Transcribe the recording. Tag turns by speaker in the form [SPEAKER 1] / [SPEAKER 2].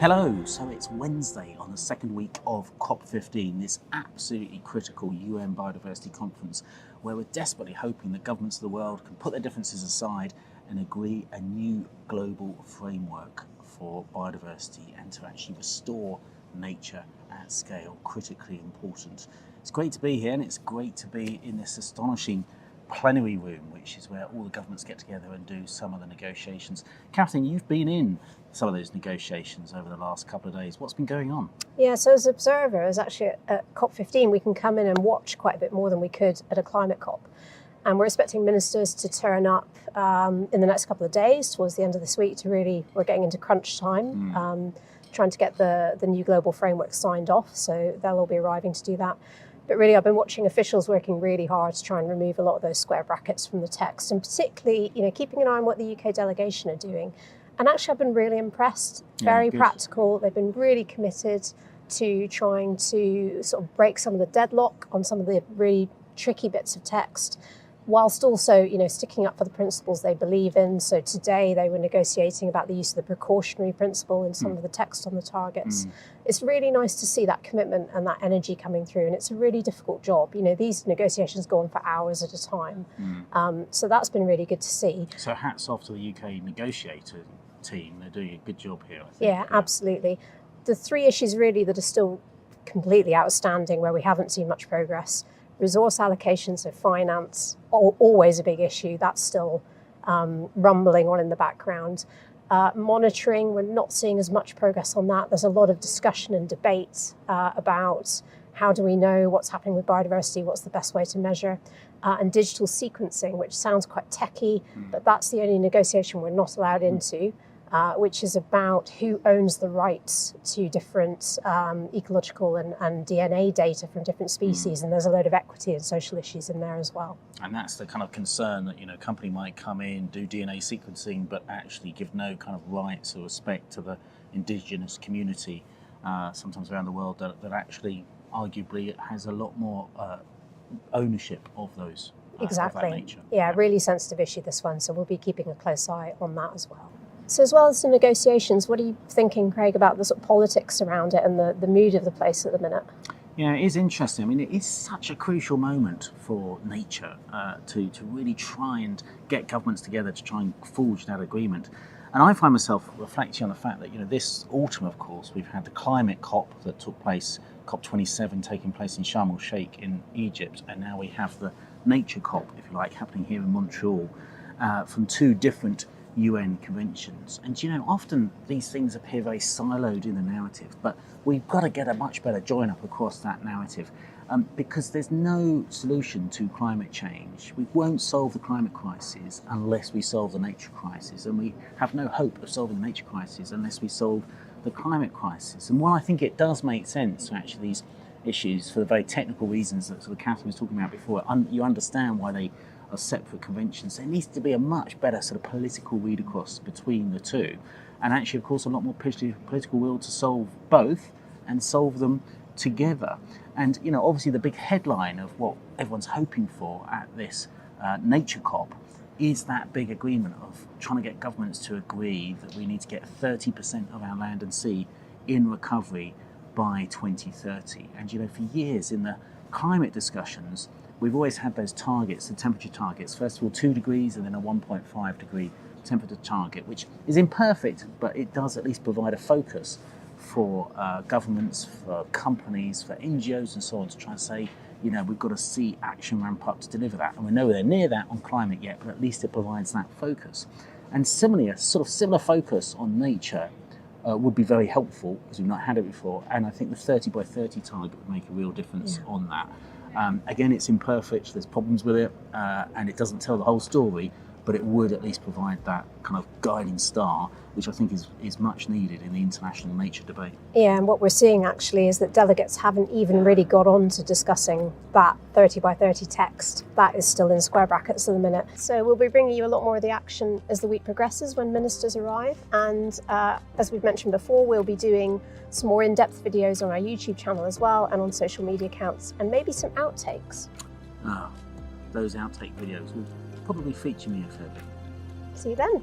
[SPEAKER 1] Hello, so it's Wednesday on the second week of COP15, this absolutely critical UN biodiversity conference where we're desperately hoping that governments of the world can put their differences aside and agree a new global framework for biodiversity and to actually restore nature at scale, critically important. It's great to be here and it's great to be in this astonishing plenary room, which is where all the governments get together and do some of the negotiations. Kathryn, you've been in some of those negotiations over the last couple of days. What's been going on?
[SPEAKER 2] Yeah, so as observers, actually at COP15, we can come in and watch quite a bit more than we could at a climate COP. And we're expecting ministers to turn up in the next couple of days, towards the end of this week, we're getting into crunch time, trying to get the new global framework signed off. So they'll all be arriving to do that. But really, I've been watching officials working really hard to try and remove a lot of those square brackets from the text, and particularly, keeping an eye on what the UK delegation are doing. And actually, I've been really impressed. Very practical. They've been really committed to trying to sort of break some of the deadlock on some of the really tricky bits of text, whilst also, sticking up for the principles they believe in. So today they were negotiating about the use of the precautionary principle in some of the text on the targets. It's really nice to see that commitment and that energy coming through. And it's a really difficult job. These negotiations go on for hours at a time. So that's been really good to see.
[SPEAKER 1] So hats off to the UK negotiator team. They're doing a good job here, I think.
[SPEAKER 2] Yeah, absolutely. The three issues really that are still completely outstanding, where we haven't seen much progress: resource allocation, so finance, always a big issue. That's still rumbling on in the background. Monitoring, we're not seeing as much progress on that. There's a lot of discussion and debate about how do we know what's happening with biodiversity, what's the best way to measure, and digital sequencing, which sounds quite techie, but that's the only negotiation we're not allowed into, which is about who owns the rights to different ecological and DNA data from different species. And there's a load of equity and social issues in there as well.
[SPEAKER 1] And that's the kind of concern that, a company might come in, do DNA sequencing, but actually give no kind of rights or respect to the indigenous community, sometimes around the world, that actually, arguably, it has a lot more ownership of those.
[SPEAKER 2] Exactly.
[SPEAKER 1] Of that nature.
[SPEAKER 2] Yeah, really sensitive issue, this one. So we'll be keeping a close eye on that as well. So as well as the negotiations, what are you thinking, Craig, about the sort of politics around it and the mood of the place at the minute?
[SPEAKER 1] Yeah, it is interesting. I mean, it is such a crucial moment for nature to really try and get governments together to try and forge that agreement. And I find myself reflecting on the fact that, this autumn, of course, we've had the climate COP that took place, COP27 taking place in Sharm el-Sheikh in Egypt, and now we have the nature COP, if you like, happening here in Montreal, from two different UN conventions. And often these things appear very siloed in the narrative, but we've got to get a much better join up across that narrative, because there's no solution to climate change. We won't solve the climate crisis unless we solve the nature crisis, and we have no hope of solving the nature crisis unless we solve the climate crisis. And while I think it does make sense to actually these issues, for the very technical reasons that sort of Kathryn was talking about before, you understand why they are separate conventions. There needs to be a much better sort of political read across between the two, and actually, of course, a lot more political will to solve both and solve them together. And obviously, the big headline of what everyone's hoping for at this nature COP is that big agreement of trying to get governments to agree that we need to get 30% of our land and sea in recovery by 2030. And for years in the climate discussions, we've always had those targets, the temperature targets, first of all 2 degrees and then a 1.5 degree temperature target, which is imperfect, but it does at least provide a focus for governments, for companies, for NGOs and so on, to try and say, we've got to see action ramp up to deliver that. And we're nowhere near that on climate yet, but at least it provides that focus. And similarly, a sort of similar focus on nature would be very helpful, because we've not had it before. And I think the 30 by 30 target would make a real difference on that. Again, it's imperfect, there's problems with it, and it doesn't tell the whole story, but it would at least provide that kind of guiding star, which I think is much needed in the international nature debate.
[SPEAKER 2] Yeah, and what we're seeing actually is that delegates haven't even really got on to discussing that 30 by 30 text. That is still in square brackets at the minute. So we'll be bringing you a lot more of the action as the week progresses when ministers arrive. And as we've mentioned before, we'll be doing some more in-depth videos on our YouTube channel as well, and on social media accounts, and maybe some outtakes.
[SPEAKER 1] Those outtake videos will probably feature me a fair bit.
[SPEAKER 2] See you then.